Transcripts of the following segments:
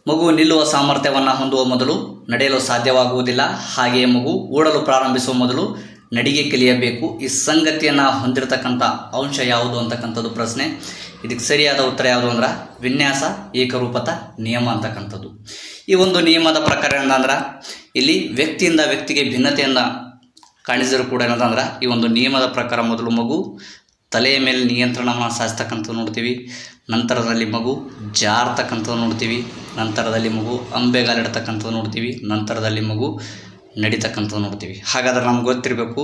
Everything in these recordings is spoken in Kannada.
ಮಗು ನಿಲ್ಲುವ ಸಾಮರ್ಥ್ಯವನ್ನು ಹೊಂದುವ ಮೊದಲು ನಡೆಯಲು ಸಾಧ್ಯವಾಗುವುದಿಲ್ಲ. ಹಾಗೆಯೇ ಮಗು ಓಡಲು ಪ್ರಾರಂಭಿಸುವ ಮೊದಲು ನಡಿಗೆ ಕಲಿಯಬೇಕು. ಈ ಸಂಗತಿಯನ್ನು ಹೊಂದಿರತಕ್ಕಂಥ ಅಂಶ ಯಾವುದು ಅಂತಕ್ಕಂಥದ್ದು ಪ್ರಶ್ನೆ. ಇದಕ್ಕೆ ಸರಿಯಾದ ಉತ್ತರ ಯಾವುದು ಅಂದ್ರೆ ವಿನ್ಯಾಸ ಏಕರೂಪತ ನಿಯಮ ಅಂತಕ್ಕಂಥದ್ದು. ಈ ಒಂದು ನಿಯಮದ ಪ್ರಕಾರ ಏನಂದ್ರೆ ಇಲ್ಲಿ ವ್ಯಕ್ತಿಯಿಂದ ವ್ಯಕ್ತಿಗೆ ಭಿನ್ನತೆಯನ್ನು ಕಾಣಿಸಿದ್ರು ಕೂಡ ಏನಂದ್ರೆ ಈ ಒಂದು ನಿಯಮದ ಪ್ರಕಾರ ಮೊದಲು ಮಗು ತಲೆಯ ಮೇಲೆ ನಿಯಂತ್ರಣವನ್ನು ಸಾಧಿಸ್ತಕ್ಕಂಥದ್ದು ನೋಡ್ತೀವಿ. ನಂತರದಲ್ಲಿ ಮಗು ಜಾರ್ತಕ್ಕಂಥದ್ದು ನೋಡ್ತೀವಿ. ನಂತರದಲ್ಲಿ ಮಗು ಅಂಬೆಗಾಲಿಡ್ತಕ್ಕಂಥದ್ದು ನೋಡ್ತೀವಿ. ನಂತರದಲ್ಲಿ ಮಗು ನಡಿತಕ್ಕಂಥದ್ದು ನೋಡ್ತೀವಿ. ಹಾಗಾದ್ರೆ ನಮ್ಗೆ ಗೊತ್ತಿರಬೇಕು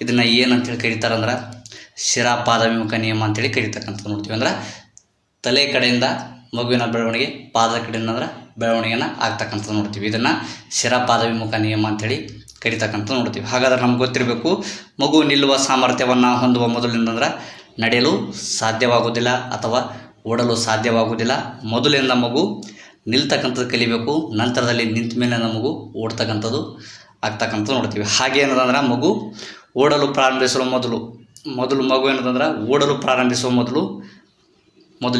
ಇದನ್ನು ಏನಂತೇಳಿ ಕರೀತಾರಂದ್ರೆ ಶಿರಾಪಾದವಿಮುಖ ನಿಯಮ ಅಂತೇಳಿ ಕರೀತಕ್ಕಂಥದ್ದು ನೋಡ್ತೀವಿ. ಅಂದ್ರೆ ತಲೆ ಕಡೆಯಿಂದ ಮಗುವಿನ ಬೆಳವಣಿಗೆ ಪಾದದ ಕಡೆಯಿಂದ ಅಂದ್ರೆ ಬೆಳವಣಿಗೆನ ಆಗ್ತಕ್ಕಂಥದ್ದು ನೋಡ್ತೀವಿ. ಇದನ್ನು ಶಿರಾಪಾದವಿಮುಖ ನಿಯಮ ಅಂತೇಳಿ ಕರಿತಕ್ಕಂಥದ್ದು ನೋಡ್ತೀವಿ. ಹಾಗಾದ್ರೆ ನಮ್ಗೆ ಗೊತ್ತಿರಬೇಕು ಮಗು ನಿಲ್ಲುವ ಸಾಮರ್ಥ್ಯವನ್ನು ಹೊಂದುವ ಮೊದಲಿಂದಂದ್ರೆ ನಡೆಯಲು ಸಾಧ್ಯವಾಗುವುದಿಲ್ಲ ಅಥವಾ ಓಡಲು ಸಾಧ್ಯವಾಗುವುದಿಲ್ಲ. ಮೊದಲಿಂದ ಮಗು ನಿಲ್ತಕ್ಕಂಥದ್ದು ಕಲಿಬೇಕು. ನಂತರದಲ್ಲಿ ನಿಂತ ಮೇಲಿಂದ ಮಗು ಓಡ್ತಕ್ಕಂಥದ್ದು ಆಗ್ತಕ್ಕಂಥದ್ದು ನೋಡ್ತೀವಿ. ಹಾಗೆ ಏನದಂದ್ರೆ ಮಗು ಓಡಲು ಪ್ರಾರಂಭಿಸುವ ಮೊದಲು ಮಗು ಏನದಂದ್ರೆ ಓಡಲು ಪ್ರಾರಂಭಿಸುವ ಮೊದಲು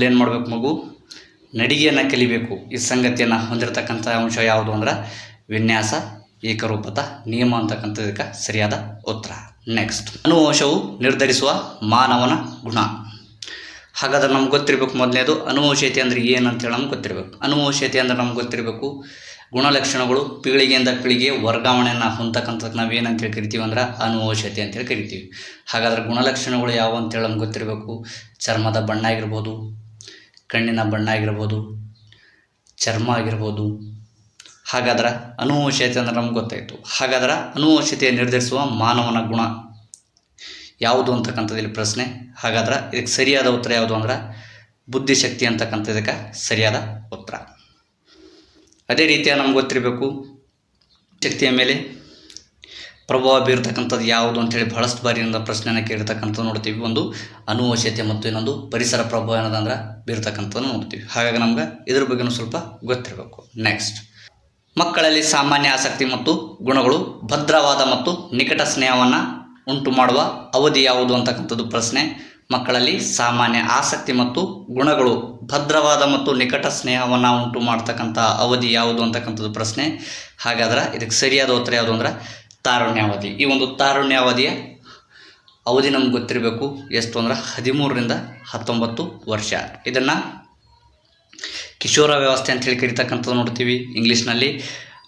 ಏನು ಮಾಡಬೇಕು, ಮಗು ನಡಿಗೆಯನ್ನು ಕಲಿಬೇಕು. ಈ ಸಂಗತಿಯನ್ನು ಹೊಂದಿರತಕ್ಕಂಥ ಅಂಶ ಯಾವುದು ಅಂದ್ರೆ ವಿನ್ಯಾಸ ಏಕರೂಪತ ನಿಯಮ ಅಂತಕ್ಕಂಥದಕ್ಕೆ ಸರಿಯಾದ ಉತ್ತರ. ನೆಕ್ಸ್ಟ್, ಅನುವಂಶವು ನಿರ್ಧರಿಸುವ ಮಾನವನ ಗುಣ. ಹಾಗಾದ್ರೆ ನಮ್ಗೆ ಗೊತ್ತಿರಬೇಕು ಮೊದಲನೇದು ಅನುವಂಶೀಯತೆ ಅಂದರೆ ಏನು ಅಂತೇಳಿ ನಮ್ಗೆ ಗೊತ್ತಿರಬೇಕು. ಅನುವಂಶೀಯತೆ ಅಂದರೆ ನಮ್ಗೆ ಗೊತ್ತಿರಬೇಕು ಗುಣಲಕ್ಷಣಗಳು ಪೀಳಿಗೆಯಿಂದ ಪೀಳಿಗೆ ವರ್ಗಾವಣೆಯನ್ನು ಹೊಂದತಕ್ಕಂಥದ್ದು ನಾವು ಏನಂತೇಳಿ ಕರಿತೀವಿ ಅಂದ್ರೆ ಅನುವಂಶೀಯತೆ ಅಂತೇಳಿ ಕರಿತೀವಿ. ಹಾಗಾದ್ರೆ ಗುಣಲಕ್ಷಣಗಳು ಯಾವ ಅಂತೇಳಿ ನಮ್ಗೆ ಗೊತ್ತಿರಬೇಕು. ಚರ್ಮದ ಬಣ್ಣ ಆಗಿರ್ಬೋದು, ಕಣ್ಣಿನ ಬಣ್ಣ ಆಗಿರ್ಬೋದು, ಚರ್ಮ ಆಗಿರ್ಬೋದು. ಹಾಗಾದ್ರೆ ಅನುವಂಶೀಯತೆ ಅಂದ್ರೆ ನಮ್ಗೆ ಗೊತ್ತಾಯಿತು. ಹಾಗಾದ್ರೆ ಅನುವಂಶೀಯತೆ ನಿರ್ಧರಿಸುವ ಮಾನವನ ಗುಣ ಯಾವುದು ಅಂತಕ್ಕಂಥದ್ದು ಇಲ್ಲಿ ಪ್ರಶ್ನೆ. ಹಾಗಾದ್ರೆ ಇದಕ್ಕೆ ಸರಿಯಾದ ಉತ್ತರ ಯಾವುದು ಅಂದ್ರೆ ಬುದ್ಧಿಶಕ್ತಿ ಅಂತಕ್ಕಂಥದಕ್ಕೆ ಸರಿಯಾದ ಉತ್ತರ. ಅದೇ ರೀತಿಯಾಗಿ ನಮ್ಗೆ ಗೊತ್ತಿರಬೇಕು ಶಕ್ತಿಯ ಮೇಲೆ ಪ್ರಭಾವ ಬೀರ್ತಕ್ಕಂಥದ್ದು ಯಾವುದು ಅಂತೇಳಿ ಬಹಳಷ್ಟು ಬಾರಿ ಪ್ರಶ್ನೆಯನ್ನು ಕೇಳಿರ್ತಕ್ಕಂಥದ್ದು ನೋಡ್ತೀವಿ. ಒಂದು ಅನುವಂಶೀಯತೆ ಮತ್ತು ಇನ್ನೊಂದು ಪರಿಸರ ಪ್ರಭಾವ ಏನದಂದ್ರೆ ಬೀರ್ತಕ್ಕಂಥದ್ದು ನೋಡ್ತೀವಿ. ಹಾಗಾಗಿ ನಮ್ಗೆ ಇದ್ರ ಬಗ್ಗೆನೂ ಸ್ವಲ್ಪ ಗೊತ್ತಿರಬೇಕು. ನೆಕ್ಸ್ಟ್, ಮಕ್ಕಳಲ್ಲಿ ಸಾಮಾನ್ಯ ಆಸಕ್ತಿ ಮತ್ತು ಗುಣಗಳು ಭದ್ರವಾದ ಮತ್ತು ನಿಕಟ ಸ್ನೇಹವನ್ನು ಉಂಟು ಮಾಡುವ ಅವಧಿ ಯಾವುದು ಅಂತಕ್ಕಂಥದ್ದು ಪ್ರಶ್ನೆ. ಮಕ್ಕಳಲ್ಲಿ ಸಾಮಾನ್ಯ ಆಸಕ್ತಿ ಮತ್ತು ಗುಣಗಳು ಭದ್ರವಾದ ಮತ್ತು ನಿಕಟ ಸ್ನೇಹವನ್ನು ಉಂಟು ಮಾಡ್ತಕ್ಕಂಥ ಅವಧಿ ಯಾವುದು ಅಂತಕ್ಕಂಥದ್ದು ಪ್ರಶ್ನೆ. ಹಾಗಾದ್ರೆ ಇದಕ್ಕೆ ಸರಿಯಾದ ಉತ್ತರ ಯಾವುದು ಅಂದ್ರೆ ತಾರುಣ್ಯಾವಧಿ. ಈ ಒಂದು ತಾರುಣ್ಯಾವಧಿಯ ಅವಧಿ ನಮ್ಗೆ ಗೊತ್ತಿರಬೇಕು ಎಷ್ಟು ಅಂದ್ರೆ 13 ರಿಂದ 19 ವರ್ಷ. ಇದನ್ನು ಕಿಶೋರ ವ್ಯವಸ್ಥೆ ಅಂತೇಳಿ ಕರಿತಕ್ಕಂಥದ್ದು ನೋಡ್ತೀವಿ. ಇಂಗ್ಲೀಷ್ನಲ್ಲಿ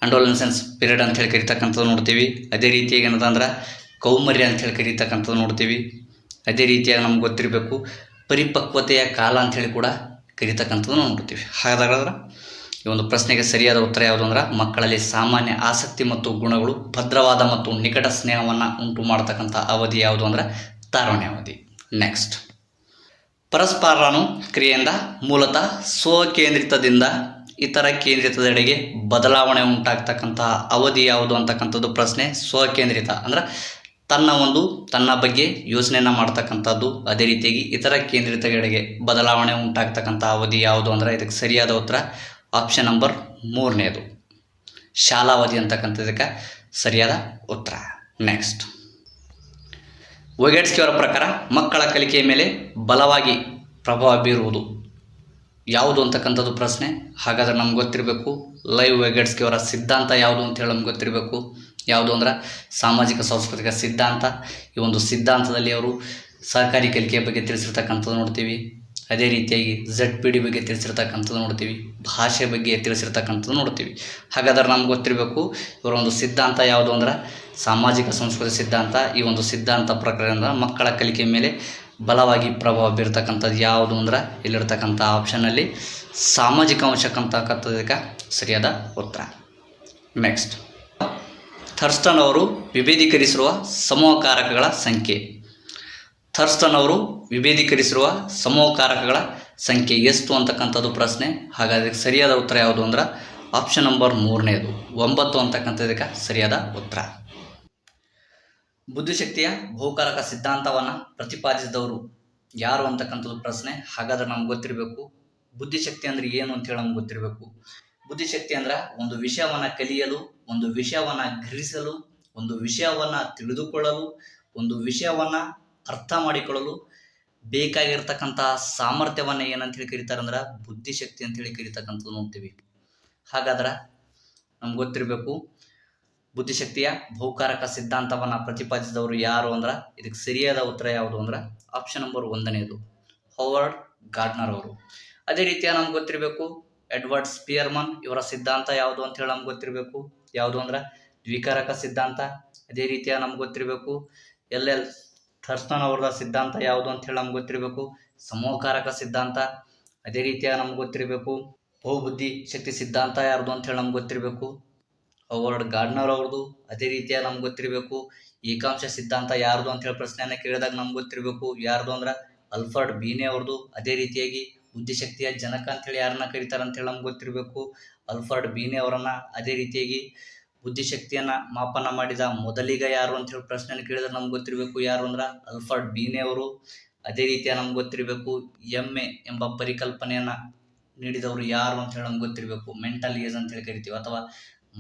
ಅಡೋಲೆಸೆನ್ಸ್ ಪೀರಿಯಡ್ ಅಂತೇಳಿ ಕರಿತಕ್ಕಂಥದ್ದು ನೋಡ್ತೀವಿ. ಅದೇ ರೀತಿಯಾಗಿ ಏನದಂದ್ರೆ ಕೌಮಾರ್ಯ ಅಂತೇಳಿ ಕರೀತಕ್ಕಂಥದ್ದು ನೋಡ್ತೀವಿ. ಅದೇ ರೀತಿಯಾಗಿ ನಮ್ಗೆ ಗೊತ್ತಿರಬೇಕು ಪರಿಪಕ್ವತೆಯ ಕಾಲ ಅಂಥೇಳಿ ಕೂಡ ಕರೀತಕ್ಕಂಥದ್ದು ನೋಡ್ತೀವಿ. ಹಾಗಾದ್ರೆ ಈ ಒಂದು ಪ್ರಶ್ನೆಗೆ ಸರಿಯಾದ ಉತ್ತರ ಯಾವುದು ಅಂದ್ರೆ ಮಕ್ಕಳಲ್ಲಿ ಸಾಮಾನ್ಯ ಆಸಕ್ತಿ ಮತ್ತು ಗುಣಗಳು ಭದ್ರವಾದ ಮತ್ತು ನಿಕಟ ಸ್ನೇಹವನ್ನು ಉಂಟು ಮಾಡ್ತಕ್ಕಂಥ ಅವಧಿ ಯಾವುದು ಅಂದ್ರೆ ತಾರುಣ್ಯಾವಧಿ. ನೆಕ್ಸ್ಟ್, ಪರಸ್ಪರನು ಕ್ರಿಯೆಯಿಂದ ಮೂಲತಃ ಸ್ವಕೇಂದ್ರಿತದಿಂದ ಇತರ ಕೇಂದ್ರಿತದೆಡೆಗೆ ಬದಲಾವಣೆ ಉಂಟಾಗ್ತಕ್ಕಂಥ ಅವಧಿ ಯಾವುದು ಅಂತಕ್ಕಂಥದ್ದು ಪ್ರಶ್ನೆ. ಸ್ವಕೇಂದ್ರಿತ ಅಂದ್ರೆ ತನ್ನ ಬಗ್ಗೆ ಯೋಚನೆಯನ್ನು ಮಾಡ್ತಕ್ಕಂಥದ್ದು. ಅದೇ ರೀತಿಯಾಗಿ ಇತರ ಕೇಂದ್ರಿತಗಳಿಗೆ ಬದಲಾವಣೆ ಉಂಟಾಗ್ತಕ್ಕಂಥ ಅವಧಿ ಯಾವುದು ಅಂದರೆ ಇದಕ್ಕೆ ಸರಿಯಾದ ಉತ್ತರ ಆಪ್ಷನ್ ನಂಬರ್ 3ನೇದು ಶಾಲಾವಧಿ ಅಂತಕ್ಕಂಥದಕ್ಕೆ ಸರಿಯಾದ ಉತ್ತರ. ನೆಕ್ಸ್ಟ್, ವೊಗೆಟ್ಸ್ಕಿ ಅವರ ಪ್ರಕಾರ ಮಕ್ಕಳ ಕಲಿಕೆಯ ಮೇಲೆ ಬಲವಾಗಿ ಪ್ರಭಾವ ಬೀರುವುದು ಯಾವುದು ಅಂತಕ್ಕಂಥದ್ದು ಪ್ರಶ್ನೆ. ಹಾಗಾದ್ರೆ ನಮ್ಗೆ ಗೊತ್ತಿರಬೇಕು ಲೈವ್ ವೊಗೆಟ್ಸ್ಕಿ ಅವರ ಸಿದ್ಧಾಂತ ಯಾವುದು ಅಂತೇಳಿ ನಮ್ಗೆ ಗೊತ್ತಿರಬೇಕು. ಯಾವುದು ಅಂದ್ರೆ ಸಾಮಾಜಿಕ ಸಾಂಸ್ಕೃತಿಕ ಸಿದ್ಧಾಂತ. ಈ ಒಂದು ಸಿದ್ಧಾಂತದಲ್ಲಿ ಅವರು ಸಹಕಾರಿ ಕಲಿಕೆಯ ಬಗ್ಗೆ ತಿಳಿಸಿರ್ತಕ್ಕಂಥದ್ದು ನೋಡ್ತೀವಿ. ಅದೇ ರೀತಿಯಾಗಿ ZPD ಬಗ್ಗೆ ತಿಳಿಸಿರ್ತಕ್ಕಂಥದ್ದು ನೋಡ್ತೀವಿ. ಭಾಷೆ ಬಗ್ಗೆ ತಿಳಿಸಿರ್ತಕ್ಕಂಥದ್ದು ನೋಡ್ತೀವಿ. ಹಾಗಾದ್ರೆ ನಮ್ಗೆ ಗೊತ್ತಿರಬೇಕು ಇವರ ಒಂದು ಸಿದ್ಧಾಂತ ಯಾವುದು ಅಂದ್ರೆ ಸಾಮಾಜಿಕ ಸಂಸ್ಕೃತಿ ಸಿದ್ಧಾಂತ. ಈ ಒಂದು ಸಿದ್ಧಾಂತ ಪ್ರಕಾರದಿಂದ ಮಕ್ಕಳ ಕಲಿಕೆ ಮೇಲೆ ಬಲವಾಗಿ ಪ್ರಭಾವ ಬೀರ್ತಕ್ಕಂಥದ್ದು ಯಾವುದು ಅಂದ್ರೆ ಇಲ್ಲಿರ್ತಕ್ಕಂಥ ಆಪ್ಷನ್ನಲ್ಲಿ ಸಾಮಾಜಿಕ ಅಂಶಕ್ಕಂತಕ್ಕಂಥದಕ್ಕೆ ಸರಿಯಾದ ಉತ್ತರ. ನೆಕ್ಸ್ಟ್, ಥರ್ಸ್ಟನ್ ಅವರು ವಿಭೇದೀಕರಿಸಿರುವ ಸಮೂಹಕಾರಕಗಳ ಸಂಖ್ಯೆ. ಥರ್ಸ್ಟನ್ ಅವರು ವಿಭೇದೀಕರಿಸಿರುವ ಸಮೂಹಕಾರಕಗಳ ಸಂಖ್ಯೆ ಎಷ್ಟು ಅಂತಕ್ಕಂಥದ್ದು ಪ್ರಶ್ನೆ. ಹಾಗಾದರೆ ಸರಿಯಾದ ಉತ್ತರ ಯಾವುದು ಅಂದ್ರೆ ಆಪ್ಷನ್ ನಂಬರ್ 3ನೇದು 9 ಅಂತಕ್ಕಂಥದಕ್ಕೆ ಸರಿಯಾದ ಉತ್ತರ. ಬುದ್ಧಿಶಕ್ತಿಯ ಬಹುಕಾರಕ ಸಿದ್ಧಾಂತವನ್ನು ಪ್ರತಿಪಾದಿಸಿದವರು ಯಾರು ಅಂತಕ್ಕಂಥದ್ದು ಪ್ರಶ್ನೆ. ಹಾಗಾದ್ರೆ ನಮ್ಗೆ ಗೊತ್ತಿರಬೇಕು ಬುದ್ಧಿಶಕ್ತಿ ಅಂದರೆ ಏನು ಅಂತೇಳಿ ನಮ್ಗೆ ಗೊತ್ತಿರಬೇಕು. ಬುದ್ಧಿಶಕ್ತಿ ಅಂದ್ರೆ ಒಂದು ವಿಷಯವನ್ನು ಕಲಿಯಲು, ಒಂದು ವಿಷಯವನ್ನು ಗ್ರಹಿಸಲು, ಒಂದು ವಿಷಯವನ್ನು ತಿಳಿದುಕೊಳ್ಳಲು, ಒಂದು ವಿಷಯವನ್ನು ಅರ್ಥ ಮಾಡಿಕೊಳ್ಳಲು ಬೇಕಾಗಿರ್ತಕ್ಕಂಥ ಸಾಮರ್ಥ್ಯವನ್ನು ಏನಂತೇಳಿ ಕರೀತಾರೆ ಅಂದ್ರೆ ಬುದ್ಧಿಶಕ್ತಿ ಅಂತೇಳಿ ಕರೀತಕ್ಕಂಥದ್ದು ನೋಡ್ತೀವಿ. ಹಾಗಾದ್ರೆ ನಮ್ಗೆ ಗೊತ್ತಿರಬೇಕು ಬುದ್ಧಿಶಕ್ತಿಯ ಬಹುಕಾರಕ ಸಿದ್ಧಾಂತವನ್ನು ಪ್ರತಿಪಾದಿಸಿದವರು ಯಾರು ಅಂದ್ರೆ ಇದಕ್ಕೆ ಸರಿಯಾದ ಉತ್ತರ ಯಾವುದು ಅಂದ್ರೆ ಆಪ್ಷನ್ ನಂಬರ್ 1ನೇದು ಹೌವರ್ಡ್ ಗಾರ್ಡ್ನರ್ ಅವರು. ಅದೇ ರೀತಿಯ ನಮ್ಗೆ ಗೊತ್ತಿರಬೇಕು ಎಡ್ವರ್ಡ್ ಸ್ಪಿಯರ್ಮನ್ ಇವರ ಸಿದ್ಧಾಂತ ಯಾವುದು ಅಂತ ಹೇಳಿ ನಮ್ಗೆ ಗೊತ್ತಿರಬೇಕು. ಯಾವುದು ಅಂದ್ರೆ ದ್ವಿಕಾರಕ ಸಿದ್ಧಾಂತ. ಅದೇ ರೀತಿಯ ನಮ್ಗೆ ಗೊತ್ತಿರಬೇಕು ಎಲ್ ಥರ್ಸ್ಟನ್ ಅವರ ಸಿದ್ಧಾಂತ ಯಾವುದು ಅಂತ ಹೇಳಿ ನಮ್ಗೆ ಗೊತ್ತಿರಬೇಕು ಸಮೂಹಕಾರಕ ಸಿದ್ಧಾಂತ. ಅದೇ ರೀತಿಯ ನಮ್ಗೆ ಗೊತ್ತಿರಬೇಕು ಬಹುಬುದ್ಧಿ ಶಕ್ತಿ ಸಿದ್ಧಾಂತ ಯಾರ್ದು ಅಂತ ಹೇಳಿ ನಮ್ಗೆ ಗೊತ್ತಿರಬೇಕು ಹೌವರ್ಡ್ ಗಾರ್ಡ್ನರ್ ಅವ್ರದ್ದು. ಅದೇ ರೀತಿಯ ನಮ್ಗೆ ಗೊತ್ತಿರಬೇಕು ಏಕಾಂಶ ಸಿದ್ಧಾಂತ ಯಾರ್ದು ಅಂತ ಹೇಳಿ ಪ್ರಶ್ನೆಯನ್ನು ಕೇಳಿದಾಗ ನಮ್ಗೆ ಗೊತ್ತಿರಬೇಕು ಯಾರ್ದು ಅಂದ್ರೆ ಆಲ್ಫರ್ಡ್ ಬೀನೆ ಅವ್ರದ್ದು. ಅದೇ ರೀತಿಯಾಗಿ ಬುದ್ಧಿಶಕ್ತಿಯ ಜನಕ ಅಂತೇಳಿ ಯಾರನ್ನ ಕರೀತಾರೆ ಅಂತೇಳಿ ನಮ್ಗೆ ಗೊತ್ತಿರಬೇಕು ಆಲ್ಫರ್ಡ್ ಬೀನೆ ಅವರನ್ನ. ಅದೇ ರೀತಿಯಾಗಿ ಬುದ್ಧಿಶಕ್ತಿಯನ್ನ ಮಾಪನ ಮಾಡಿದ ಮೊದಲಿಗ ಯಾರು ಅಂತ ಹೇಳಿ ಪ್ರಶ್ನೆಯನ್ನು ಕೇಳಿದ್ರೆ ನಮ್ಗೆ ಗೊತ್ತಿರಬೇಕು ಯಾರು ಅಂದ್ರೆ ಆಲ್ಫರ್ಡ್ ಬೀನೆ ಅವರು. ಅದೇ ರೀತಿಯ ನಮ್ಗೆ ಗೊತ್ತಿರಬೇಕು ಎಮ್ಮೆ ಎಂಬ ಪರಿಕಲ್ಪನೆಯನ್ನ ನೀಡಿದವರು ಯಾರು ಅಂತ ಹೇಳಿ ನಮ್ಗೆ ಗೊತ್ತಿರಬೇಕು ಮೆಂಟಲ್ ಏಜ್ ಅಂತ ಹೇಳಿ ಕರಿತೀವಿ, ಅಥವಾ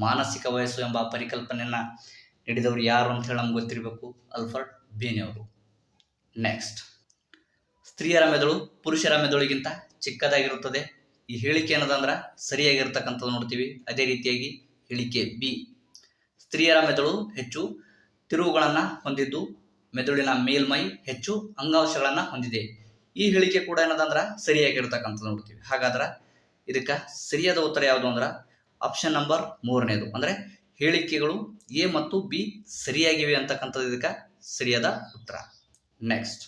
ಮಾನಸಿಕ ವಯಸ್ಸು ಎಂಬ ಪರಿಕಲ್ಪನೆಯನ್ನ ನೀಡಿದವರು ಯಾರು ಅಂತ ಹೇಳಿ ನಮ್ಗೆ ಗೊತ್ತಿರಬೇಕು ಆಲ್ಫರ್ಡ್ ಬೀನೆ ಅವರು. ನೆಕ್ಸ್ಟ್, ಸ್ತ್ರೀಯರ ಮೆದುಳು ಪುರುಷರ ಮೆದುಳಿಗಿಂತ ಚಿಕ್ಕದಾಗಿರುತ್ತದೆ. ಈ ಹೇಳಿಕೆ ಏನದಂದ್ರೆ ಸರಿಯಾಗಿರ್ತಕ್ಕಂಥದ್ದು ನೋಡ್ತೀವಿ. ಅದೇ ರೀತಿಯಾಗಿ ಹೇಳಿಕೆ ಬಿ, ಸ್ತ್ರೀಯರ ಮೆದುಳು ಹೆಚ್ಚು ತಿರುವುಗಳನ್ನು ಹೊಂದಿದ್ದು ಮೆದುಳಿನ ಮೇಲ್ಮೈ ಹೆಚ್ಚು ಅಂಗಾಂಶಗಳನ್ನು ಹೊಂದಿದೆ. ಈ ಹೇಳಿಕೆ ಕೂಡ ಏನದಂದ್ರೆ ಸರಿಯಾಗಿರ್ತಕ್ಕಂಥದ್ದು ನೋಡ್ತೀವಿ. ಹಾಗಾದ್ರೆ ಇದಕ್ಕೆ ಸರಿಯಾದ ಉತ್ತರ ಯಾವುದು ಅಂದ್ರೆ ಆಪ್ಷನ್ ನಂಬರ್ 3ನೇದು ಅಂದ್ರೆ ಹೇಳಿಕೆಗಳು ಎ ಮತ್ತು ಬಿ ಸರಿಯಾಗಿವೆ ಅಂತಕ್ಕಂಥದ್ದು ಇದಕ್ಕೆ ಸರಿಯಾದ ಉತ್ತರ. ನೆಕ್ಸ್ಟ್,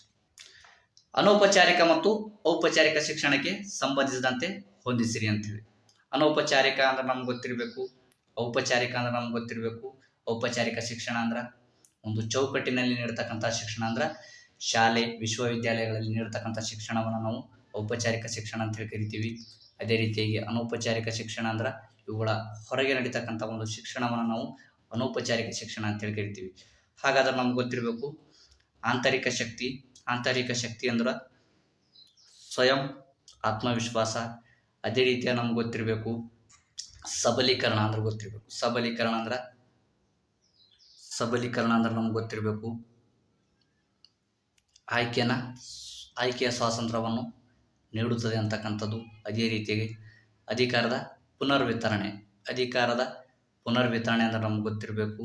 ಅನೌಪಚಾರಿಕ ಮತ್ತು ಔಪಚಾರಿಕ ಶಿಕ್ಷಣಕ್ಕೆ ಸಂಬಂಧಿಸಿದಂತೆ ಹೊಂದಿಸಿರಿ ಅಂತೇಳಿ. ಅನೌಪಚಾರಿಕ ಅಂದ್ರೆ ನಮ್ಗೆ ಗೊತ್ತಿರಬೇಕು, ಔಪಚಾರಿಕ ಅಂದ್ರೆ ನಮ್ಗೆ ಗೊತ್ತಿರಬೇಕು. ಔಪಚಾರಿಕ ಶಿಕ್ಷಣ ಅಂದ್ರೆ ಒಂದು ಚೌಕಟ್ಟಿನಲ್ಲಿ ನೀಡ್ತಕ್ಕಂಥ ಶಿಕ್ಷಣ ಅಂದ್ರೆ ಶಾಲೆ ವಿಶ್ವವಿದ್ಯಾಲಯಗಳಲ್ಲಿ ನೀಡ್ತಕ್ಕಂಥ ಶಿಕ್ಷಣವನ್ನು ನಾವು ಔಪಚಾರಿಕ ಶಿಕ್ಷಣ ಅಂತ ಹೇಳಿ ಕರಿತೀವಿ. ಅದೇ ರೀತಿಯಾಗಿ ಅನೌಪಚಾರಿಕ ಶಿಕ್ಷಣ ಅಂದ್ರೆ ಇವುಗಳ ಹೊರಗೆ ನಡೀತಕ್ಕಂಥ ಒಂದು ಶಿಕ್ಷಣವನ್ನು ನಾವು ಅನೌಪಚಾರಿಕ ಶಿಕ್ಷಣ ಅಂತ ಹೇಳಿ ಕರಿತೀವಿ. ಹಾಗಾದ್ರೆ ನಮ್ಗೆ ಗೊತ್ತಿರಬೇಕು ಆಂತರಿಕ ಶಕ್ತಿ. ಆಂತರಿಕ ಶಕ್ತಿ ಅಂದ್ರೆ ಸ್ವಯಂ ಆತ್ಮವಿಶ್ವಾಸ. ಅದೇ ರೀತಿಯ ನಮ್ಗೆ ಗೊತ್ತಿರಬೇಕು ಸಬಲೀಕರಣ ಅಂದ್ರೆ ಗೊತ್ತಿರಬೇಕು. ಸಬಲೀಕರಣ ಅಂದ್ರೆ ನಮ್ಗೆ ಗೊತ್ತಿರಬೇಕು ಆಯ್ಕೆಯ ಸ್ವಾತಂತ್ರ್ಯವನ್ನು ನೀಡುತ್ತದೆ ಅಂತಕ್ಕಂಥದ್ದು. ಅದೇ ರೀತಿಯಾಗಿ ಅಧಿಕಾರದ ಪುನರ್ವಿತರಣೆ ಅಂದ್ರೆ ನಮ್ಗೆ ಗೊತ್ತಿರಬೇಕು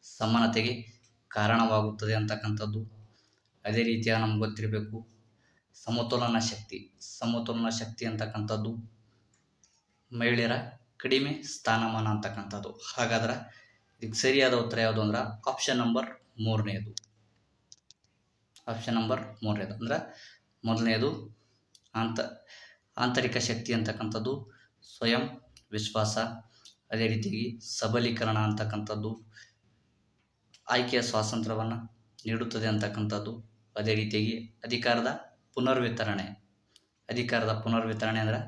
ಸಮಾನತೆಗೆ ಕಾರಣವಾಗುತ್ತದೆ ಅಂತಕ್ಕಂಥದ್ದು. ಅದೇ ರೀತಿಯ ನಮ್ಗೆ ಗೊತ್ತಿರಬೇಕು ಸಮತೋಲನ ಶಕ್ತಿ ಅಂತಕ್ಕಂಥದ್ದು ಮಹಿಳೆಯರ ಕಡಿಮೆ ಸ್ಥಾನಮಾನ ಅಂತಕ್ಕಂಥದ್ದು. ಹಾಗಾದ್ರೆ ಇದಕ್ಕೆ ಸರಿಯಾದ ಉತ್ತರ ಯಾವುದು ಅಂದ್ರೆ ಆಪ್ಷನ್ ನಂಬರ್ 3ನೇದು. ಅಂದ್ರೆ ಮೊದಲನೇದು ಆಂತರಿಕ ಶಕ್ತಿ ಅಂತಕ್ಕಂಥದ್ದು ಸ್ವಯಂ ವಿಶ್ವಾಸ. ಅದೇ ರೀತಿಯಾಗಿ ಸಬಲೀಕರಣ ಅಂತಕ್ಕಂಥದ್ದು ಆಯ್ಕೆಯ ಸ್ವಾತಂತ್ರ್ಯವನ್ನು ನೀಡುತ್ತದೆ ಅಂತಕ್ಕಂಥದ್ದು. ಅದೇ ರೀತಿಯಾಗಿ ಅಧಿಕಾರದ ಪುನರ್ವಿತರಣೆ ಅಂದ್ರೆ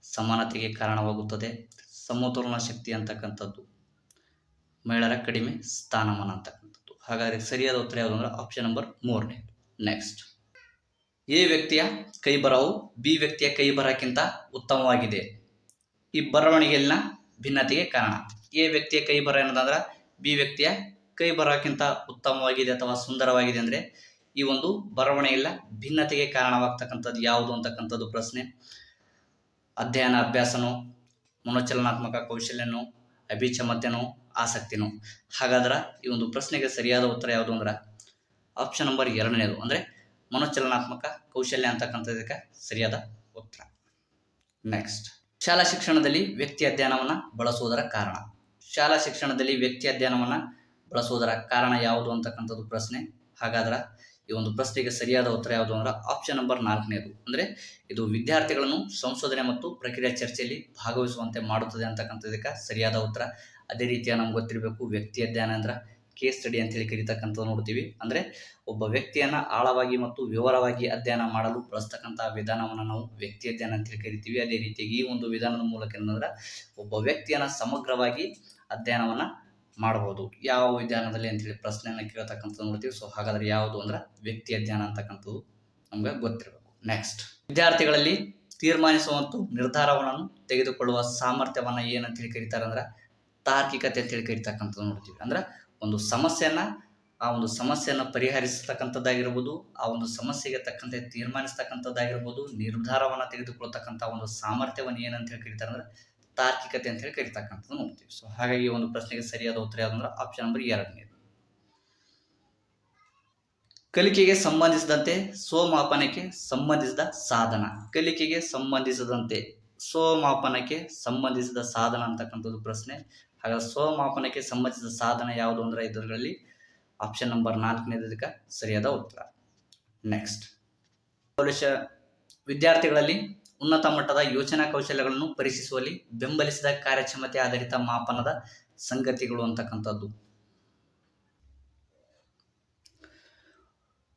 ಸಮಾನತೆಗೆ ಕಾರಣವಾಗುತ್ತದೆ. ಸಮತೋಲನ ಶಕ್ತಿ ಅಂತಕ್ಕಂಥದ್ದು ಮಹಿಳೆಯರ ಕಡಿಮೆ ಸ್ಥಾನಮಾನ ಅಂತಕ್ಕಂಥದ್ದು. ಹಾಗಾದರೆ ಸರಿಯಾದ ಉತ್ತರ ಯಾವುದು ಅಂದ್ರೆ ಆಪ್ಷನ್ ನಂಬರ್ 3ನೇ. ನೆಕ್ಸ್ಟ್, ಎ ವ್ಯಕ್ತಿಯ ಕೈ ಬರಹವು ಬಿ ವ್ಯಕ್ತಿಯ ಕೈ ಬರಹಕ್ಕಿಂತ ಉತ್ತಮವಾಗಿದೆ. ಈ ಬರವಣಿಗೆಯಲ್ಲಿನ ಭಿನ್ನತೆಗೆ ಕಾರಣ. ಎ ವ್ಯಕ್ತಿಯ ಕೈ ಬರಹ ಏನದಂದ್ರೆ ಬಿ ವ್ಯಕ್ತಿಯ ಕೈ ಬರಹಕ್ಕಿಂತ ಉತ್ತಮವಾಗಿದೆ ಅಥವಾ ಸುಂದರವಾಗಿದೆ ಅಂದರೆ ಈ ಒಂದು ಬರವಣಿಗೆಲ್ಲ ಭಿನ್ನತೆಗೆ ಕಾರಣವಾಗ್ತಕ್ಕಂಥದ್ದು ಯಾವುದು ಅಂತಕ್ಕಂಥದ್ದು ಪ್ರಶ್ನೆ. ಅಧ್ಯಯನ ಅಭ್ಯಾಸನೋ, ಮನೋಚಲನಾತ್ಮಕ ಕೌಶಲ್ಯನೋ, ಅಭಿಚಮತ್ಯನೋ, ಆಸಕ್ತಿನೋ. ಹಾಗಾದ್ರೆ ಈ ಒಂದು ಪ್ರಶ್ನೆಗೆ ಸರಿಯಾದ ಉತ್ತರ ಯಾವುದು ಅಂದ್ರೆ ಆಪ್ಷನ್ ನಂಬರ್ 2ನೇದು ಅಂದರೆ ಮನೋಚಲನಾತ್ಮಕ ಕೌಶಲ್ಯ ಅಂತಕ್ಕಂಥದಕ್ಕೆ ಸರಿಯಾದ ಉತ್ತರ. ನೆಕ್ಸ್ಟ್, ಶಾಲಾ ಶಿಕ್ಷಣದಲ್ಲಿ ವ್ಯಕ್ತಿ ಅಧ್ಯಯನವನ್ನು ಬಳಸುವುದರ ಕಾರಣ. ಶಾಲಾ ಶಿಕ್ಷಣದಲ್ಲಿ ವ್ಯಕ್ತಿ ಅಧ್ಯಯನವನ್ನು ಬಳಸುವುದರ ಕಾರಣ ಯಾವುದು ಅಂತಕ್ಕಂಥದ್ದು ಪ್ರಶ್ನೆ. ಹಾಗಾದ್ರೆ ಈ ಒಂದು ಪ್ರಶ್ನೆಗೆ ಸರಿಯಾದ ಉತ್ತರ ಯಾವುದು ಅಂದ್ರೆ ಆಪ್ಷನ್ ನಂಬರ್ 4ನೇದು ಅಂದರೆ ಇದು ವಿದ್ಯಾರ್ಥಿಗಳನ್ನು ಸಂಶೋಧನೆ ಮತ್ತು ಪ್ರಕ್ರಿಯೆ ಚರ್ಚೆಯಲ್ಲಿ ಭಾಗವಹಿಸುವಂತೆ ಮಾಡುತ್ತದೆ ಅಂತಕ್ಕಂಥದಕ್ಕೆ ಸರಿಯಾದ ಉತ್ತರ. ಅದೇ ರೀತಿಯ ನಮ್ಗೆ ಗೊತ್ತಿರಬೇಕು ವ್ಯಕ್ತಿ ಅಧ್ಯಯನ ಅಂದ್ರೆ ಕೇಸ್ ಸ್ಟಡಿ ಅಂತೇಳಿ ಕರೀತಕ್ಕಂಥದ್ದು ನೋಡ್ತೀವಿ. ಅಂದರೆ ಒಬ್ಬ ವ್ಯಕ್ತಿಯನ್ನು ಆಳವಾಗಿ ಮತ್ತು ವಿವರವಾಗಿ ಅಧ್ಯಯನ ಮಾಡಲು ಬಳಸ್ತಕ್ಕಂಥ ವಿಧಾನವನ್ನು ನಾವು ವ್ಯಕ್ತಿ ಅಧ್ಯಯನ ಅಂತೇಳಿ ಕರಿತೀವಿ. ಅದೇ ರೀತಿಯಾಗಿ ಈ ಒಂದು ವಿಧಾನದ ಮೂಲಕ ಏನಂದ್ರೆ ಒಬ್ಬ ವ್ಯಕ್ತಿಯನ್ನು ಸಮಗ್ರವಾಗಿ ಅಧ್ಯಯನವನ್ನು ಮಾಡಬಹುದು. ಯಾವ ವಿಧಾನದಲ್ಲಿ ಅಂತೇಳಿ ಪ್ರಶ್ನೆಯನ್ನು ಕೇಳತಕ್ಕಂಥದ್ದು ನೋಡ್ತೀವಿ. ಸೊ ಹಾಗಾದ್ರೆ ಯಾವುದು ಅಂದ್ರೆ ವ್ಯಕ್ತಿ ಅಧ್ಯಯನ ಅಂತಕ್ಕಂಥದ್ದು ನಮ್ಗೆ ಗೊತ್ತಿರಬೇಕು. ನೆಕ್ಸ್ಟ್, ವಿದ್ಯಾರ್ಥಿಗಳಲ್ಲಿ ತೀರ್ಮಾನಿಸುವ ಮತ್ತು ನಿರ್ಧಾರವನ್ನು ತೆಗೆದುಕೊಳ್ಳುವ ಸಾಮರ್ಥ್ಯವನ್ನು ಏನಂತೇಳಿ ಕರೀತಾರೆ ಅಂದ್ರೆ ತಾರ್ಕಿಕತೆ ಅಂತೇಳಿ ಕರೀತಕ್ಕಂಥದ್ದು ನೋಡ್ತೀವಿ. ಅಂದ್ರೆ ಒಂದು ಸಮಸ್ಯೆಯನ್ನು ಆ ಒಂದು ಸಮಸ್ಯೆಯನ್ನು ಪರಿಹರಿಸತಕ್ಕಂಥದ್ದಾಗಿರ್ಬೋದು, ಆ ಒಂದು ಸಮಸ್ಯೆಗೆ ತಕ್ಕಂತೆ ತೀರ್ಮಾನಿಸ್ತಕ್ಕಂಥದ್ದಾಗಿರ್ಬೋದು, ನಿರ್ಧಾರವನ್ನು ತೆಗೆದುಕೊಳ್ತಕ್ಕಂಥ ಒಂದು ಸಾಮರ್ಥ್ಯವನ್ನು ಏನಂತ ಹೇಳಿ ಕರೀತಾರೆ ಅಂದ್ರೆ ತಾರ್ಕಿಕತೆ ಅಂತ ಹೇಳಿ ಕರೀತಕ್ಕಂಥದ್ದು ನೋಡ್ತೀವಿ. ಸೊ ಹಾಗಾಗಿ ಈ ಒಂದು ಪ್ರಶ್ನೆಗೆ ಸರಿಯಾದ ಉತ್ತರ ಯಾವ್ದಂದ್ರೆ ಆಪ್ಷನ್ ನಂಬರ್ 2. ಕಲಿಕೆಗೆ ಸಂಬಂಧಿಸಿದಂತೆ ಸ್ವಮಾಪನಕ್ಕೆ ಸಂಬಂಧಿಸಿದ ಸಾಧನ. ಕಲಿಕೆಗೆ ಸಂಬಂಧಿಸಿದಂತೆ ಸ್ವಮಾಪನಕ್ಕೆ ಸಂಬಂಧಿಸಿದ ಸಾಧನ ಅಂತಕ್ಕಂಥದ್ದು ಪ್ರಶ್ನೆ. ಹಾಗಾದ್ರೆ ಸ್ವಮಾಪನಕ್ಕೆ ಸಂಬಂಧಿಸಿದ ಸಾಧನ ಯಾವುದು ಅಂದ್ರೆ ಇದರಲ್ಲಿ ಆಪ್ಷನ್ ನಂಬರ್ 4 ಇದಕ್ಕೆ ಸರಿಯಾದ ಉತ್ತರ. ನೆಕ್ಸ್ಟ್, ವಿದ್ಯಾರ್ಥಿಗಳಲ್ಲಿ ಉನ್ನತ ಮಟ್ಟದ ಯೋಚನಾ ಕೌಶಲ್ಯಗಳನ್ನು ಪರೀಕ್ಷಿಸುವಲ್ಲಿ ಬೆಂಬಲಿಸಿದ ಕಾರ್ಯಕ್ಷಮತೆ ಆಧಾರಿತ ಮಾಪನದ ಸಂಗತಿಗಳು ಅಂತಕ್ಕಂಥದ್ದು.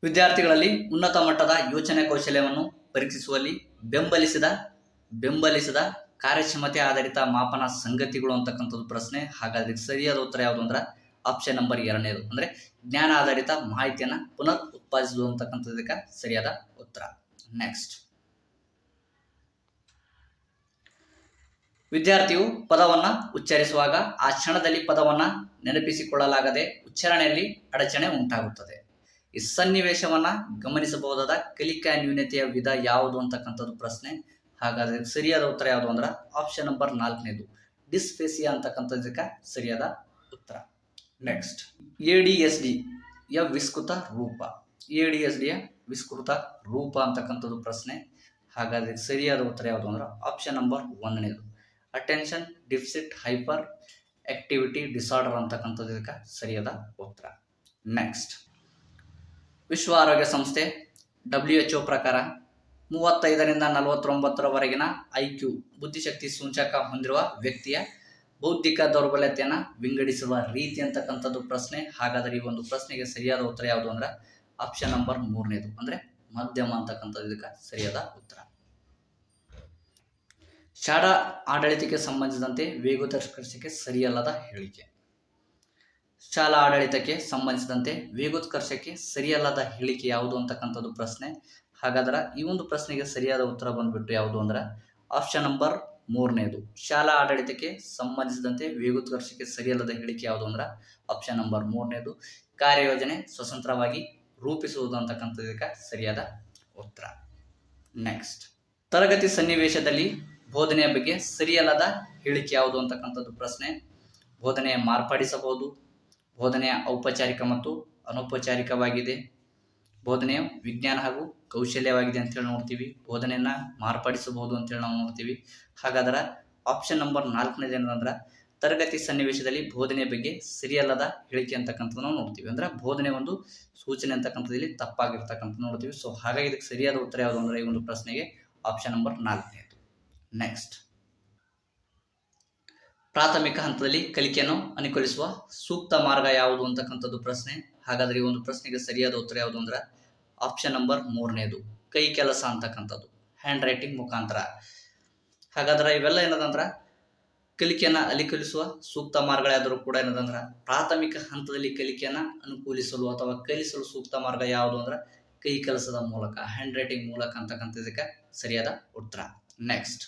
ವಿದ್ಯಾರ್ಥಿಗಳಲ್ಲಿ ಉನ್ನತ ಮಟ್ಟದ ಯೋಚನಾ ಕೌಶಲ್ಯವನ್ನು ಪರೀಕ್ಷಿಸುವಲ್ಲಿ ಬೆಂಬಲಿಸಿದ ಕಾರ್ಯಕ್ಷಮತೆ ಆಧಾರಿತ ಮಾಪನ ಸಂಗತಿಗಳು ಅಂತಕ್ಕಂಥದ್ದು ಪ್ರಶ್ನೆ. ಹಾಗಾದ್ರೆ ಸರಿಯಾದ ಉತ್ತರ ಯಾವುದು ಅಂದ್ರೆ ಆಪ್ಷನ್ ನಂಬರ್ 2 ಅಂದ್ರೆ ಜ್ಞಾನ ಆಧಾರಿತ ಮಾಹಿತಿಯನ್ನು ಪುನರ್ ಉತ್ಪಾದಿಸುವುದು ಅಂತಕ್ಕಂಥದ್ದಕ್ಕೆ ಸರಿಯಾದ ಉತ್ತರ. ನೆಕ್ಸ್ಟ್, ವಿದ್ಯಾರ್ಥಿಯು ಪದವನ್ನು ಉಚ್ಚರಿಸುವಾಗ ಆ ಕ್ಷಣದಲ್ಲಿ ಪದವನ್ನು ನೆನಪಿಸಿಕೊಳ್ಳಲಾಗದೆ ಉಚ್ಚಾರಣೆಯಲ್ಲಿ ಅಡಚಣೆ ಉಂಟಾಗುತ್ತದೆ. ಈ ಸನ್ನಿವೇಶವನ್ನ ಗಮನಿಸಬಹುದಾದ ಕಲಿಕಾ ನ್ಯೂನತೆಯ ವಿಧ ಯಾವುದು ಅಂತಕ್ಕಂಥದ್ದು ಪ್ರಶ್ನೆ. ಹಾಗಾದ್ರೆ ಸರಿಯಾದ ಉತ್ತರ ಯಾವುದು ಅಂದ್ರೆ ಆಪ್ಷನ್ ನಂಬರ್ 4 ಡಿಸ್ಫೇಸಿಯಾ ಅಂತಕ್ಕಂಥದ್ದಕ್ಕೆ ಸರಿಯಾದ ಉತ್ತರ. ನೆಕ್ಸ್ಟ್, ADHD ಯ ವಿಸ್ತೃತ ರೂಪ. ADHD ಯ ವಿಸ್ತೃತ ರೂಪ ಅಂತಕ್ಕಂಥದ್ದು ಪ್ರಶ್ನೆ. ಹಾಗಾದ್ರೆ ಸರಿಯಾದ ಉತ್ತರ ಯಾವುದು ಅಂದ್ರೆ option number 1 attention deficit hyperactivity disorder ಅಂತಕ್ಕಂಥದ್ದಕ್ಕೆ ಸರಿಯಾದ ಉತ್ತರ. ನೆಕ್ಸ್ಟ್, ವಿಶ್ವ ಆರೋಗ್ಯ ಸಂಸ್ಥೆ WHO ಪ್ರಕಾರ 35ರಿಂದ 49ರವರೆಗಿನ IQ ಬುದ್ಧಿಶಕ್ತಿ ಸೂಚಕ ಹೊಂದಿರುವ ವ್ಯಕ್ತಿಯ ಬೌದ್ಧಿಕ ದೌರ್ಬಲ್ಯತೆಯನ್ನು ವಿಂಗಡಿಸುವ ರೀತಿ ಅಂತಕ್ಕಂಥದ್ದು ಪ್ರಶ್ನೆ. ಹಾಗಾದರೆ ಈ ಒಂದು ಪ್ರಶ್ನೆಗೆ ಸರಿಯಾದ ಉತ್ತರ ಯಾವುದು ಅಂದ್ರೆ ಆಪ್ಷನ್ ನಂಬರ್ 3 ಅಂದ್ರೆ ಮಧ್ಯಮ ಅಂತಕ್ಕಂಥದ್ದಕ್ಕೆ ಸರಿಯಾದ ಉತ್ತರ. ಶಾಲಾ ಆಡಳಿತಕ್ಕೆ ಸಂಬಂಧಿಸಿದಂತೆ ವೇಗೋತ್ಕರ್ಷಕ್ಕೆ ಸರಿಯಲ್ಲದ ಹೇಳಿಕೆ. ಶಾಲಾ ಆಡಳಿತಕ್ಕೆ ಸಂಬಂಧಿಸಿದಂತೆ ವೇಗೋತ್ಕರ್ಷಕ್ಕೆ ಸರಿಯಲ್ಲದ ಹೇಳಿಕೆ ಯಾವುದು ಅಂತಕ್ಕಂಥದ್ದು ಪ್ರಶ್ನೆ. ಹಾಗಾದ್ರೆ ಈ ಒಂದು ಪ್ರಶ್ನೆಗೆ ಸರಿಯಾದ ಉತ್ತರ ಬಂದ್ಬಿಟ್ಟು ಯಾವುದು ಅಂದ್ರೆ ಆಪ್ಷನ್ ನಂಬರ್ 3 ಶಾಲಾ ಆಡಳಿತಕ್ಕೆ ಸಂಬಂಧಿಸಿದಂತೆ ವೇಗೋತ್ಕರ್ಷಕ್ಕೆ ಸರಿಯಲ್ಲದ ಹೇಳಿಕೆ ಯಾವುದು ಅಂದ್ರೆ ಆಪ್ಷನ್ ನಂಬರ್ 3 ಕಾರ್ಯಯೋಜನೆ ಸ್ವತಂತ್ರವಾಗಿ ರೂಪಿಸುವುದು ಅಂತಕ್ಕಂಥದ್ದಕ್ಕೆ ಸರಿಯಾದ ಉತ್ತರ. ನೆಕ್ಸ್ಟ್, ತರಗತಿ ಸನ್ನಿವೇಶದಲ್ಲಿ ಬೋಧನೆಯ ಬಗ್ಗೆ ಸರಿಯಲ್ಲದ ಹೇಳಿಕೆ ಯಾವುದು ಅಂತಕ್ಕಂಥದ್ದು ಪ್ರಶ್ನೆ. ಬೋಧನೆ ಮಾರ್ಪಡಿಸಬಹುದು, ಬೋಧನೆಯ ಔಪಚಾರಿಕ ಮತ್ತು ಅನೌಪಚಾರಿಕವಾಗಿದೆ, ಬೋಧನೆಯ ವಿಜ್ಞಾನ ಹಾಗೂ ಕೌಶಲ್ಯವಾಗಿದೆ ಅಂತೇಳಿ ನೋಡ್ತೀವಿ, ಬೋಧನೆಯನ್ನು ಮಾರ್ಪಡಿಸಬಹುದು ಅಂತೇಳಿ ನಾವು ನೋಡ್ತೀವಿ. ಹಾಗಾದ್ರೆ ಆಪ್ಷನ್ ನಂಬರ್ 4 ಏನಂದ್ರೆ ತರಗತಿ ಸನ್ನಿವೇಶದಲ್ಲಿ ಬೋಧನೆಯ ಬಗ್ಗೆ ಸರಿಯಲ್ಲದ ಹೇಳಿಕೆ ಅಂತಕ್ಕಂಥದ್ದು ನಾವು ನೋಡ್ತೀವಿ. ಅಂದ್ರೆ ಬೋಧನೆ ಒಂದು ಸೂಚನೆ ಅಂತಕ್ಕಂಥದ್ದಲ್ಲಿ ತಪ್ಪಾಗಿರ್ತಕ್ಕಂಥ ನೋಡ್ತೀವಿ. ಸೊ ಹಾಗಾಗಿ ಇದಕ್ಕೆ ಸರಿಯಾದ ಉತ್ತರ ಯಾವುದು ಅಂದ್ರೆ ಈ ಒಂದು ಪ್ರಶ್ನೆಗೆ ಆಪ್ಷನ್ ನಂಬರ್ 4. ನೆಕ್ಸ್ಟ್, ಪ್ರಾಥಮಿಕ ಹಂತದಲ್ಲಿ ಕಲಿಕೆಯನ್ನು ಅನುಕೂಲಿಸುವ ಸೂಕ್ತ ಮಾರ್ಗ ಯಾವುದು ಅಂತಕ್ಕಂಥದ್ದು ಪ್ರಶ್ನೆ. ಹಾಗಾದ್ರೆ ಈ ಒಂದು ಪ್ರಶ್ನೆಗೆ ಸರಿಯಾದ ಉತ್ತರ ಯಾವುದು ಅಂದ್ರೆ ಆಪ್ಷನ್ ನಂಬರ್ 3 ಕೈ ಕೆಲಸ ಅಂತಕ್ಕಂಥದ್ದು, ಹ್ಯಾಂಡ್ ರೈಟಿಂಗ್ ಮುಖಾಂತರ. ಹಾಗಾದ್ರೆ ಇವೆಲ್ಲ ಏನದಂದ್ರೆ ಕಲಿಕೆಯನ್ನು ಅನುಕೂಲಿಸುವ ಸೂಕ್ತ ಮಾರ್ಗಗಳಾದರೂ ಕೂಡ ಏನದಂದ್ರೆ ಪ್ರಾಥಮಿಕ ಹಂತದಲ್ಲಿ ಕಲಿಕೆಯನ್ನು ಅನುಕೂಲಿಸಲು ಅಥವಾ ಕಲಿಸಲು ಸೂಕ್ತ ಮಾರ್ಗ ಯಾವುದು ಅಂದ್ರೆ ಕೈ ಕೆಲಸದ ಮೂಲಕ, ಹ್ಯಾಂಡ್ ರೈಟಿಂಗ್ ಮೂಲಕ ಅಂತಕ್ಕಂಥದ್ದಕ್ಕೆ ಸರಿಯಾದ ಉತ್ತರ. ನೆಕ್ಸ್ಟ್,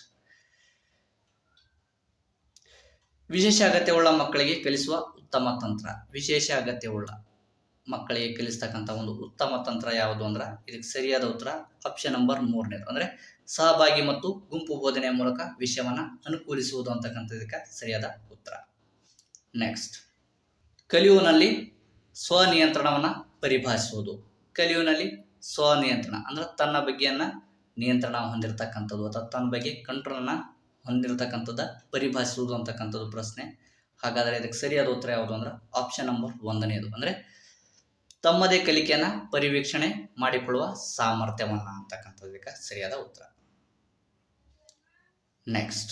ವಿಶೇಷ ಅಗತ್ಯವುಳ್ಳ ಮಕ್ಕಳಿಗೆ ಕಲಿಸುವ ಉತ್ತಮ ತಂತ್ರ. ವಿಶೇಷ ಅಗತ್ಯವುಳ್ಳ ಮಕ್ಕಳಿಗೆ ಕಲಿಸ್ತಕ್ಕಂಥ ಒಂದು ಉತ್ತಮ ತಂತ್ರ ಯಾವುದು ಅಂದ್ರೆ ಇದಕ್ಕೆ ಸರಿಯಾದ ಉತ್ತರ ಆಪ್ಷನ್ ನಂಬರ್ 3 ಅಂದ್ರೆ ಸಹಭಾಗಿ ಮತ್ತು ಗುಂಪು ಬೋಧನೆಯ ಮೂಲಕ ವಿಷಯವನ್ನ ಅನುಕೂಲಿಸುವುದು ಅಂತಕ್ಕಂಥದಕ್ಕೆ ಸರಿಯಾದ ಉತ್ತರ. ನೆಕ್ಸ್ಟ್, ಕಲಿಯುವನಲ್ಲಿ ಸ್ವನಿಯಂತ್ರಣವನ್ನ ಪರಿಭಾಷಿಸುವುದು. ಕಲಿಯುವನಲ್ಲಿ ಸ್ವನಿಯಂತ್ರಣ ಅಂದ್ರೆ ತನ್ನ ಬಗ್ಗೆಯನ್ನ ನಿಯಂತ್ರಣ ಹೊಂದಿರತಕ್ಕಂಥದ್ದು ಅಥವಾ ತನ್ನ ಬಗ್ಗೆ ಕಂಟ್ರೋಲ್ನ ಹೊಂದಿರತಕ್ಕಂಥದ್ದು ಪರಿಭಾಷಿಸುವುದು ಅಂತಕ್ಕಂಥದ್ದು ಪ್ರಶ್ನೆ. ಹಾಗಾದರೆ ಇದಕ್ಕೆ ಸರಿಯಾದ ಉತ್ತರ ಯಾವುದು ಅಂದ್ರೆ ಆಪ್ಷನ್ ನಂಬರ್ 1 ಅಂದ್ರೆ ತಮ್ಮದೇ ಕಲಿಕೆಯನ್ನು ಪರಿವೀಕ್ಷಣೆ ಮಾಡಿಕೊಳ್ಳುವ ಸಾಮರ್ಥ್ಯವನ್ನ ಅಂತಕ್ಕಂಥದ್ದಕ್ಕೆ ಸರಿಯಾದ ಉತ್ತರ. ನೆಕ್ಸ್ಟ್,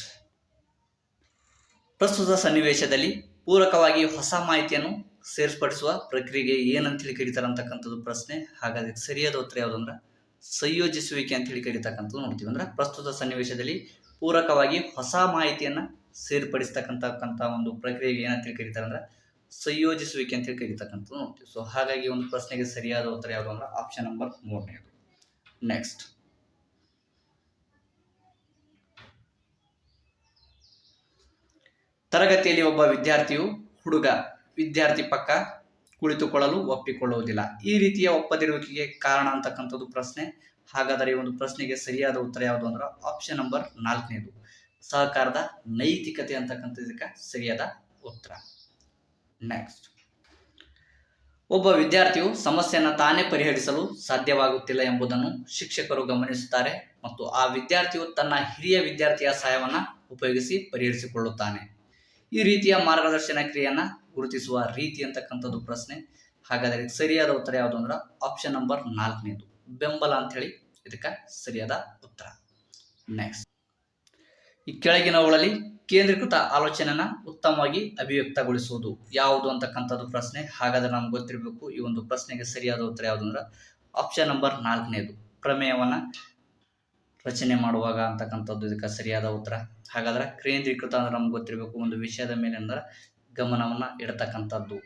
ಪ್ರಸ್ತುತ ಸನ್ನಿವೇಶದಲ್ಲಿ ಪೂರಕವಾಗಿ ಹೊಸ ಮಾಹಿತಿಯನ್ನು ಸೇರ್ಪಡಿಸುವ ಪ್ರಕ್ರಿಯೆಗೆ ಏನಂತೇಳಿ ಕರೀತಾರೆ ಅಂತಕ್ಕಂಥದ್ದು ಪ್ರಶ್ನೆ. ಹಾಗಾದ್ರೆ ಸರಿಯಾದ ಉತ್ತರ ಯಾವುದು ಅಂದ್ರೆ ಸಂಯೋಜಿಸುವಿಕೆ ಅಂತ ಹೇಳಿ ಕರೀತಕ್ಕಂಥದ್ದು ನೋಡ್ತೀವಿ. ಅಂದ್ರೆ ಪ್ರಸ್ತುತ ಸನ್ನಿವೇಶದಲ್ಲಿ ಪೂರಕವಾಗಿ ಹೊಸ ಮಾಹಿತಿಯನ್ನು ಸೇರ್ಪಡಿಸ್ತಕ್ಕಂಥ ಒಂದು ಪ್ರಕ್ರಿಯೆಗೆ ಏನಂತೇಳಿ ಕರೀತಾರೆ ಅಂದ್ರೆ ಸಂಯೋಜಿಸುವಿಕೆ ಅಂತೇಳಿ ಕರೀತಕ್ಕಂಥದ್ದು ನೋಡ್ತೀವಿ. ಸೊ ಹಾಗಾಗಿ ಒಂದು ಪ್ರಶ್ನೆಗೆ ಸರಿಯಾದ ಉತ್ತರ ಯಾವುದು ಅಂದ್ರೆ ಆಪ್ಷನ್ ನಂಬರ್ 3. ನೆಕ್ಸ್ಟ್, ತರಗತಿಯಲ್ಲಿ ಒಬ್ಬ ವಿದ್ಯಾರ್ಥಿ ಪಕ್ಕ ಕುಳಿತುಕೊಳ್ಳಲು ಒಪ್ಪಿಕೊಳ್ಳುವುದಿಲ್ಲ. ಈ ರೀತಿಯ ಒಪ್ಪದಿರುವಿಕೆಗೆ ಕಾರಣ ಅಂತಕ್ಕಂಥದ್ದು ಪ್ರಶ್ನೆ. ಹಾಗಾದರೆ ಈ ಒಂದು ಪ್ರಶ್ನೆಗೆ ಸರಿಯಾದ ಉತ್ತರ ಯಾವುದು ಅಂದ್ರೆ ಆಪ್ಷನ್ ನಂಬರ್ 4ನೇದು, ಸಹಕಾರದ ನೈತಿಕತೆ ಅಂತಕ್ಕಂಥದಕ್ಕೆ ಸರಿಯಾದ ಉತ್ತರ. ನೆಕ್ಸ್ಟ್, ಒಬ್ಬ ವಿದ್ಯಾರ್ಥಿಯು ಸಮಸ್ಯೆಯನ್ನು ತಾನೇ ಪರಿಹರಿಸಲು ಸಾಧ್ಯವಾಗುತ್ತಿಲ್ಲ ಎಂಬುದನ್ನು ಶಿಕ್ಷಕರು ಗಮನಿಸುತ್ತಾರೆ ಮತ್ತು ಆ ವಿದ್ಯಾರ್ಥಿಯು ತನ್ನ ಹಿರಿಯ ವಿದ್ಯಾರ್ಥಿಯ ಸಹಾಯವನ್ನು ಉಪಯೋಗಿಸಿ ಪರಿಹರಿಸಿಕೊಳ್ಳುತ್ತಾನೆ. ಈ ರೀತಿಯ ಮಾರ್ಗದರ್ಶನ ಕ್ರಿಯೆಯನ್ನು ಗುರುತಿಸುವ ರೀತಿ ಅಂತಕ್ಕಂಥದ್ದು ಪ್ರಶ್ನೆ. ಹಾಗಾದರೆ ಸರಿಯಾದ ಉತ್ತರ ಯಾವುದು ಅಂದ್ರೆ ಆಪ್ಷನ್ ನಂಬರ್ 4ನೇದು, ಬೆಂಬಲ ಅಂತೇಳಿ ಇದಕ್ಕೆ ಸರಿಯಾದ ಉತ್ತರ. ನೆಕ್ಸ್ಟ್, ಈ ಕೆಳಗಿನವುಗಳಲ್ಲಿ ಕೇಂದ್ರೀಕೃತ ಆಲೋಚನೆನ ಉತ್ತಮವಾಗಿ ಅಭಿವ್ಯಕ್ತಗೊಳಿಸುವುದು ಯಾವುದು ಅಂತಕ್ಕಂಥದ್ದು ಪ್ರಶ್ನೆ. ಹಾಗಾದ್ರೆ ನಮ್ಗೆ ಗೊತ್ತಿರಬೇಕು ಈ ಒಂದು ಪ್ರಶ್ನೆಗೆ ಸರಿಯಾದ ಉತ್ತರ ಯಾವುದು ಅಂದ್ರೆ ಆಪ್ಷನ್ ನಂಬರ್ 4ನೇದು, ಪ್ರಮೇಯವನ್ನ ರಚನೆ ಮಾಡುವಾಗ ಅಂತಕ್ಕಂಥದ್ದು ಇದಕ್ಕೆ ಸರಿಯಾದ ಉತ್ತರ. ಹಾಗಾದ್ರೆ ಕೇಂದ್ರೀಕೃತ ಅಂದ್ರೆ ನಮ್ಗೆ ಗೊತ್ತಿರಬೇಕು ಒಂದು ವಿಷಯದ ಮೇಲೆ ಅಂದ್ರೆ ಗಮನವನ್ನ ಇಡತಕ್ಕಂಥದ್ದು,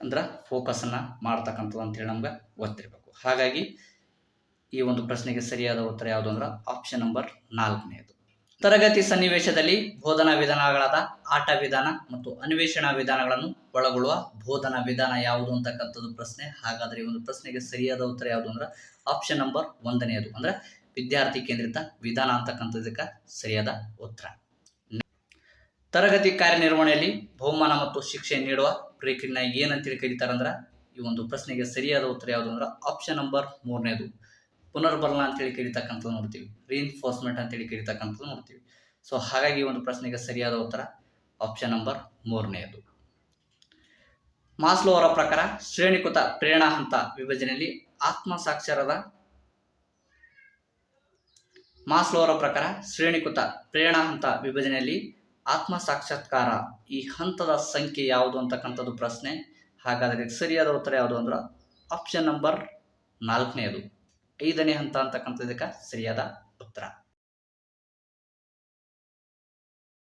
ಅಂದ್ರೆ ಫೋಕಸ್ ಅನ್ನ ಮಾಡ್ತಕ್ಕಂಥದ್ದು ಅಂತೇಳಿ ನಮ್ಗೆ ಗೊತ್ತಿರಬೇಕು. ಹಾಗಾಗಿ ಈ ಒಂದು ಪ್ರಶ್ನೆಗೆ ಸರಿಯಾದ ಉತ್ತರ ಯಾವುದು ಅಂದ್ರೆ ಆಪ್ಷನ್ ನಂಬರ್ 4ನೇದು. ತರಗತಿ ಸನ್ನಿವೇಶದಲ್ಲಿ ಬೋಧನಾ ವಿಧಾನಗಳಾದ ಆಟ ವಿಧಾನ ಮತ್ತು ಅನ್ವೇಷಣಾ ವಿಧಾನಗಳನ್ನು ಒಳಗೊಳ್ಳುವ ಬೋಧನಾ ವಿಧಾನ ಯಾವುದು ಅಂತಕ್ಕಂಥದ್ದು ಪ್ರಶ್ನೆ. ಹಾಗಾದರೆ ಈ ಒಂದು ಪ್ರಶ್ನೆಗೆ ಸರಿಯಾದ ಉತ್ತರ ಯಾವುದು ಅಂದ್ರೆ ಆಪ್ಷನ್ ನಂಬರ್ 1ನೇದು, ಅಂದ್ರೆ ವಿದ್ಯಾರ್ಥಿ ಕೇಂದ್ರಿತ ವಿಧಾನ ಅಂತಕ್ಕಂಥದಕ್ಕೆ ಸರಿಯಾದ ಉತ್ತರ. ತರಗತಿ ಕಾರ್ಯನಿರ್ವಹಣೆಯಲ್ಲಿ ಬಹುಮಾನ ಮತ್ತು ಶಿಕ್ಷೆ ನೀಡುವ ಪ್ರಕ್ರಿಯೆನ ಏನಂತೇಳಿ ಕರೀತಾರಂದ್ರೆ ಈ ಒಂದು ಪ್ರಶ್ನೆಗೆ ಸರಿಯಾದ ಉತ್ತರ ಯಾವುದು ಅಂದ್ರೆ ಆಪ್ಷನ್ ನಂಬರ್ 3ನೇದು, ಪುನರ್ಬಲನ ಅಂತೇಳಿ ಕರೀತಕ್ಕಂಥದ್ದು ನೋಡ್ತೀವಿ, ರೀಇನ್ಫೋರ್ಸ್ಮೆಂಟ್ ಅಂತೇಳಿ ಕರೀತಕ್ಕಂಥದ್ದು ನೋಡ್ತೀವಿ. ಸೊ ಹಾಗಾಗಿ ಒಂದು ಪ್ರಶ್ನೆಗೆ ಸರಿಯಾದ ಉತ್ತರ ಆಪ್ಷನ್ ನಂಬರ್ 3ನೇದು. ಮಾಸ್ಲೋ ಅವರ ಪ್ರಕಾರ ಶ್ರೇಣೀಕೃತ ಪ್ರೇರಣಾ ಹಂತ ವಿಭಜನೆಯಲ್ಲಿ ಆತ್ಮ ಸಾಕ್ಷಾತ್ಕಾರ ಈ ಹಂತದ ಸಂಖ್ಯೆ ಯಾವುದು ಅಂತಕ್ಕಂಥದ್ದು ಪ್ರಶ್ನೆ. ಹಾಗಾದರೆ ಸರಿಯಾದ ಉತ್ತರ ಯಾವುದು ಅಂದ್ರೆ ಆಪ್ಷನ್ ನಂಬರ್ 4ನೇದು, 5ನೇ ಹಂತ ಅಂತಕ್ಕಂಥದಕ್ಕೆ ಸರಿಯಾದ ಉತ್ತರ.